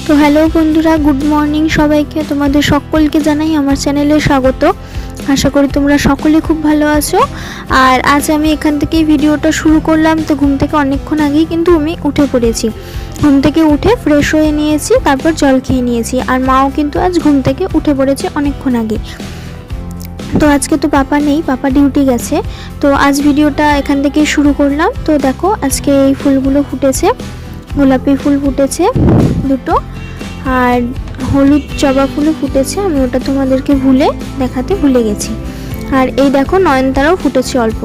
তো হ্যালো বন্ধুরা, good morning সবাইকে। তোমাদের সকলকে জানাই আমার চ্যানেলে স্বাগত। আশা করি তোমরা সকলে খুব ভালো আছো। আর আজ আমি এখান থেকে ভিডিওটা শুরু করলাম। তো ঘুম থেকে অনেকক্ষণ আগেই কিন্তু আমি উঠে পড়েছি। ঘুম থেকে উঠে ফ্রেশ হয়ে নিয়েছি, তারপর জল খেয়ে নিয়েছি। আর মাও কিন্তু আজ ঘুম থেকে উঠে পড়েছে অনেকক্ষণ আগে। তো আজকে তো পাপা নেই, পাপা ডিউটি গেছে। তো আজ ভিডিওটা এখান থেকে শুরু করলাম। তো দেখো আজকে এই ফুলগুলো ফুটেছে, গোলাপি ফুল ফুটেছে দুটো, আর হলুদ জবা ফুলও ফুটেছে। আমি ওটা তোমাদেরকে দেখাতে ভুলে গেছি। আর এই দেখো নয়নতারাও ফুটেছে অল্প।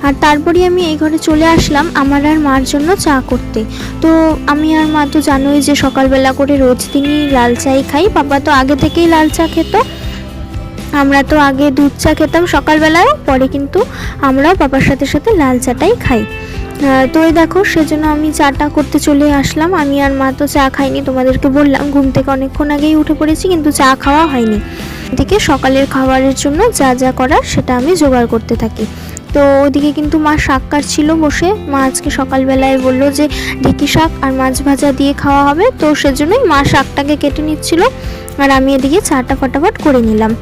আর তারপরে আমি এই ঘরে চলে আসলাম আমার আর মার জন্য চা করতে। তো আমি আর মা তো জানোই যে সকালবেলা করে রোজ দিনই লাল চাই খাই। পাপা তো আগে থেকেই লাল চা খেত, আমরা তো আগে দুধ চা খেতাম সকালবেলায়, পরে কিন্তু আমরাও পাপার সাথে সাথে লাল চাটাই খাই। তো এই দেখো সেজন্য আমি চাটা করতে চলে আসলাম। আমি আর মা তো চা খাইনি, তোমাদেরকে বললাম ঘুম থেকে অনেকক্ষণ আগেই উঠে পড়েছি, কিন্তু চা খাওয়া হয়নি। এদিকে সকালের খাবারের জন্য যা যা করার সেটা আমি জোগাড় করতে থাকি। তো ওদিকে কিন্তু মা শাক কাটছিল বসে। মা আজকে সকালবেলায় বললো যে ঢেঁকি শাক আর মাছ ভাজা দিয়ে খাওয়া হবে, তো সেজন্যই মা শাকটাকে কেটে নিচ্ছিল, আর আমি এদিকে চাটা ফটাফট করে নিলাম।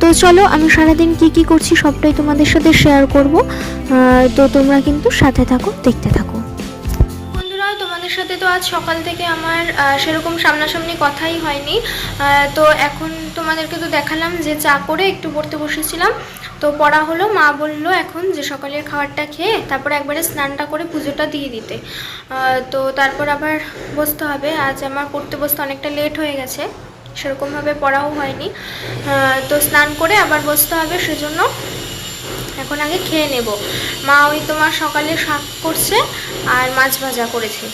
তো চলো আমি সারাদিন কি করছি সবটাই তোমাদের সাথে শেয়ার করব। তো তোমরা কিন্তু সাথে থাকো, দেখতে থাকো। বন্ধুরা, তোমাদের সাথে তো আজ সকাল থেকে আমার সেরকম সামনাসামনি কথাই হয়নি। তো এখন তোমাদেরকে তো দেখালাম যে চা করে একটু পড়তে বসেছিলাম। তো পড়া হলো, মা বললো এখন যে সকালের খাবারটা খেয়ে তারপর একবারে স্নানটা করে পুজোটা দিয়ে দিতে। তো তারপর আবার বসতে হবে। আজ আমার পড়তে বসতে অনেকটা লেট হয়ে গেছে, সেরকমভাবে পড়াও হয়নি। তো স্নান করে আবার বসতে হবে, সেজন্য এখন আগে খেয়ে নেব। মা ওই তোমার সকালে শাক করছে আর মাছ ভাজা করেছে,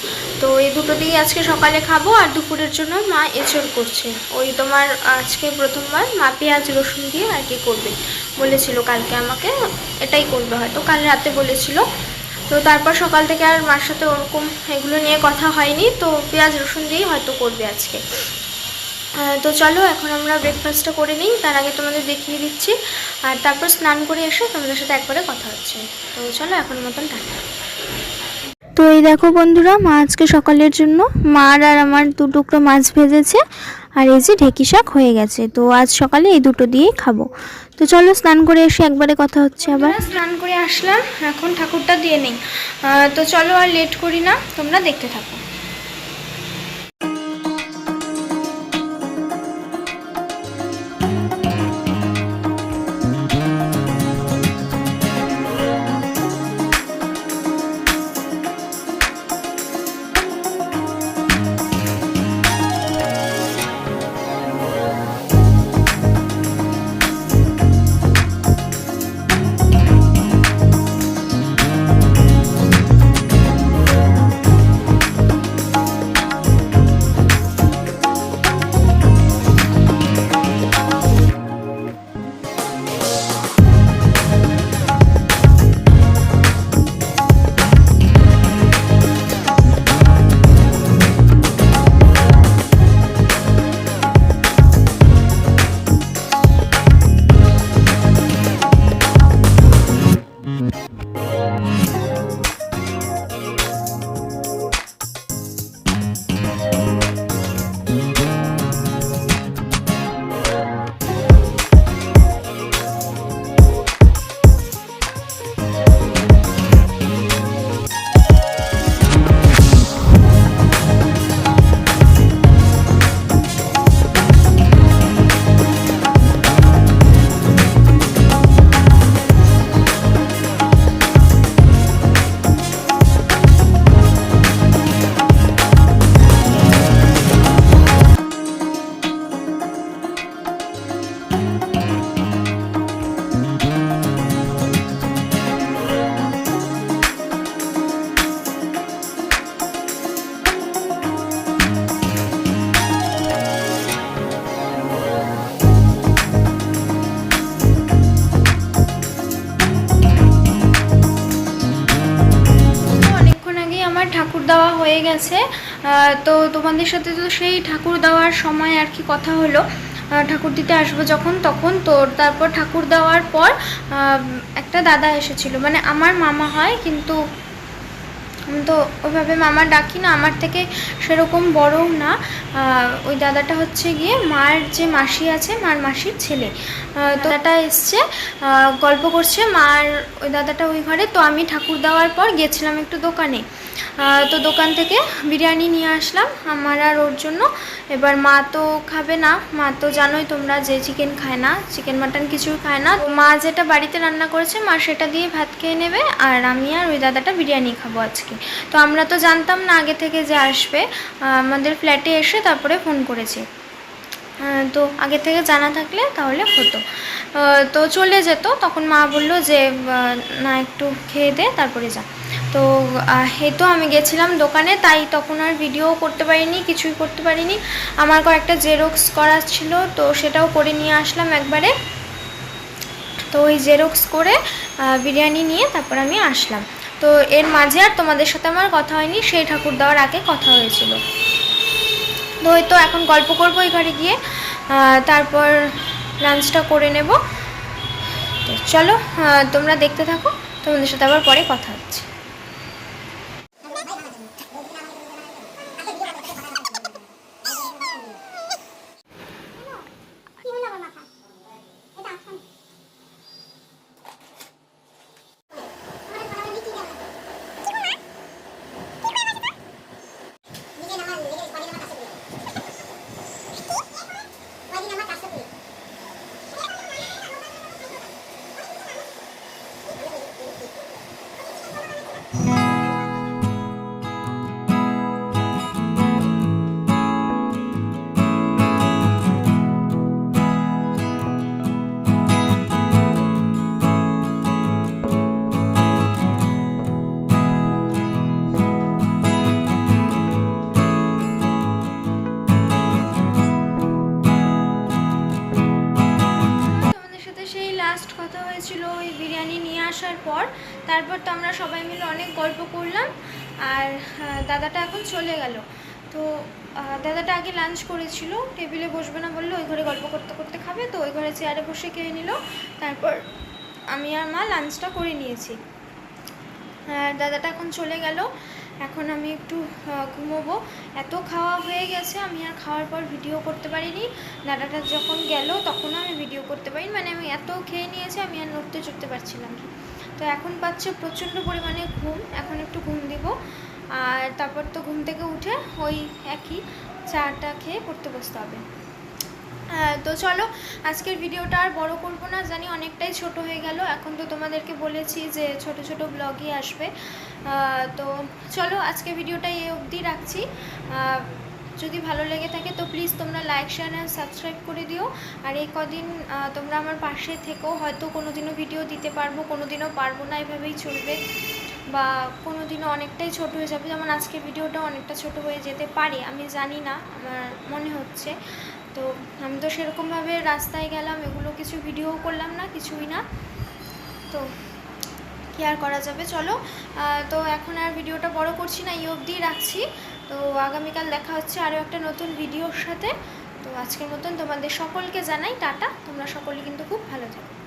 তো এই দুটো দিয়ে আজকে সকালে খাবো। আর দুপুরের জন্য মা এঁচড় করছে। ওই তোমার আজকে প্রথমবার মা পেঁয়াজ রসুন দিয়ে আর কি করবে বলেছিল, কালকে আমাকে এটাই করবে, হয়তো কাল রাতে বলেছিল। তো তারপর সকাল থেকে আর মার সাথে ওরকম এগুলো নিয়ে কথা হয়নি। তো পেঁয়াজ রসুন দিয়েই হয়তো করবে আজকে। তো চলো এখন আমরা ব্রেকফাস্টটা করে নিই, তার আগে তোমাদের দেখিয়ে দিচ্ছি। আর তারপর স্নান করে এসে তোমাদের সাথে একবারে কথা হচ্ছে। তো চলো এখন মতন টাটা। তো এই দেখো বন্ধুরা, মা আজকে সকালের জন্য মার আর আমার দু টুকরো মাছ ভেজেছে, আর এই যে ঢেঁকি শাক হয়ে গেছে। তো আজ সকালে এই দুটো দিয়েই খাবো। তো চলো স্নান করে এসে একবারে কথা হচ্ছে। আবার স্নান করে আসলাম, এখন ঠাকুরটা দিয়ে নেই। তো চলো আর লেট করি না, তোমরা দেখতে থাকো। ঠাকুর দেওয়া হয়ে গেছে। তো তোমাদের সাথে তো সেই ঠাকুর দেওয়ার সময় আর কি কথা হলো, ঠাকুর দিতে আসবো যখন তখন। তো তারপর ঠাকুর দেওয়ার পর একটা দাদা এসেছিল, মানে আমার মামা হয় কিন্তু তো ওইভাবে মামা ডাকি না, আমার থেকে সেরকম বড়ও না। ওই দাদাটা হচ্ছে গিয়ে মার যে মাসি আছে, মার মাসির ছেলে। তো দাদাটা এসছে, গল্প করছে মার ওই দাদাটা ওই ঘরে। তো আমি ঠাকুর দেওয়ার পর গেছিলাম একটু দোকানে, তো দোকান থেকে বিরিয়ানি নিয়ে আসলাম আমার আর ওর জন্য। এবার মা তো খাবে না, মা তো জানোই তোমরা যে চিকেন খায় না, চিকেন মাটন কিছুই খায় না। মা যেটা বাড়িতে রান্না করেছে মা সেটা দিয়ে ভাত খেয়ে নেবে, আর আমি আর ওই দাদাটা বিরিয়ানি খাবো আজকে। তো আমরা তো জানতাম না আগে থেকে যে আসবে, আমাদের ফ্ল্যাটে এসে তারপরে ফোন করেছে। তো আগে থেকে জানা থাকলে তাহলে হতো, তো চলে যেত। তখন মা বলল যে না একটু খেয়ে দে তারপরে যা। তো এই তো আমি গেছিলাম দোকানে, তাই তখন আর ভিডিও করতে পারিনি, কিছুই করতে পারিনি। আমার কয়েকটা জেরক্স করা ছিল, তো সেটাও করে নিয়ে আসলাম একবারে। তো ওই জেরক্স করে বিরিয়ানি নিয়ে তারপর আমি আসলাম। তো এর মাঝে আর তোমাদের সাথে আমার কথা হয়নি, সেই ঠাকুর দেওয়ার আগে কথা হয়েছিল। তো ওই তো এখন গল্প করবো এই ঘরে গিয়ে, তারপর লাঞ্চটা করে নেব। তো চলো তোমরা দেখতে থাকো, তোমাদের সাথে আবার পরে কথা হচ্ছে। লাস্ট কথা হয়েছিল ওই বিরিয়ানি নিয়ে আসার পর। তারপর তো আমরা সবাই মিলে অনেক গল্প করলাম, আর দাদাটা এখন চলে গেল। তো দাদাটা আগে লাঞ্চ করেছিল, টেবিলে বসবে না বললো, ওই ঘরে গল্প করতে করতে খাবে, তো ওই ঘরে চেয়ারে বসে খেয়ে নিল। তারপর আমি আর মা লাঞ্চটা করে নিয়েছি। দাদাটা এখন চলে গেল, এখন আমি একটু ঘুমোবো। এত খাওয়া হয়ে গেছে, আমি আর খাওয়ার পর ভিডিও করতে পারিনি। দাদাটা যখন গেল তখন আমি ভিডিও করতে পারিনি, মানে আমি এত খেয়ে নিয়েছি আমি আর নড়তে চড়তে পারছিলাম। তো এখন পাচ্ছে প্রচণ্ড পরিমাণে ঘুম, এখন একটু ঘুম দিব। আর তারপর তো ঘুম থেকে উঠে ওই একই চাটা খেয়ে পড়তে বসতে হবে। তো চলো আজকের ভিডিওটা আর বড় করবো না, জানি অনেকটাই ছোট হয়ে গেল। এখন তো তোমাদেরকে বলেছি যে ছোট ছোট ব্লগই আসবে। তো চলো আজকের ভিডিওটা এই অবধি রাখছি। যদি ভালো লেগে থাকে তো প্লিজ তোমরা লাইক শেয়ার অ্যান্ড সাবস্ক্রাইব করে দিও। আর এই কদিন তোমরা আমার পাশে থেকেও, হয়তো কোনো দিনও ভিডিও দিতে পারবো, কোনো দিনও পারবো না, এভাবেই চলবে। বা কোনো দিনও অনেকটাই ছোট হয়ে যাবে, যেমন আজকের ভিডিওটা অনেকটা ছোট হয়ে যেতে পারে, আমি জানি না, আমার মনে হচ্ছে। তো আমি তো সেরকমভাবে রাস্তায় গেলাম, এগুলো কিছু ভিডিও করলাম না, কিছুই না। তো কি আর করা যাবে, চলো। তো এখন আর ভিডিওটা বড় করছি না, এই অবধি রাখছি। তো আগামীকাল দেখা হচ্ছে আরও একটা নতুন ভিডিওর সাথে। তো আজকের মতন তোমাদের সকলকে জানাই টাটা, তোমরা সকলে কিন্তু খুব ভালো থাকো।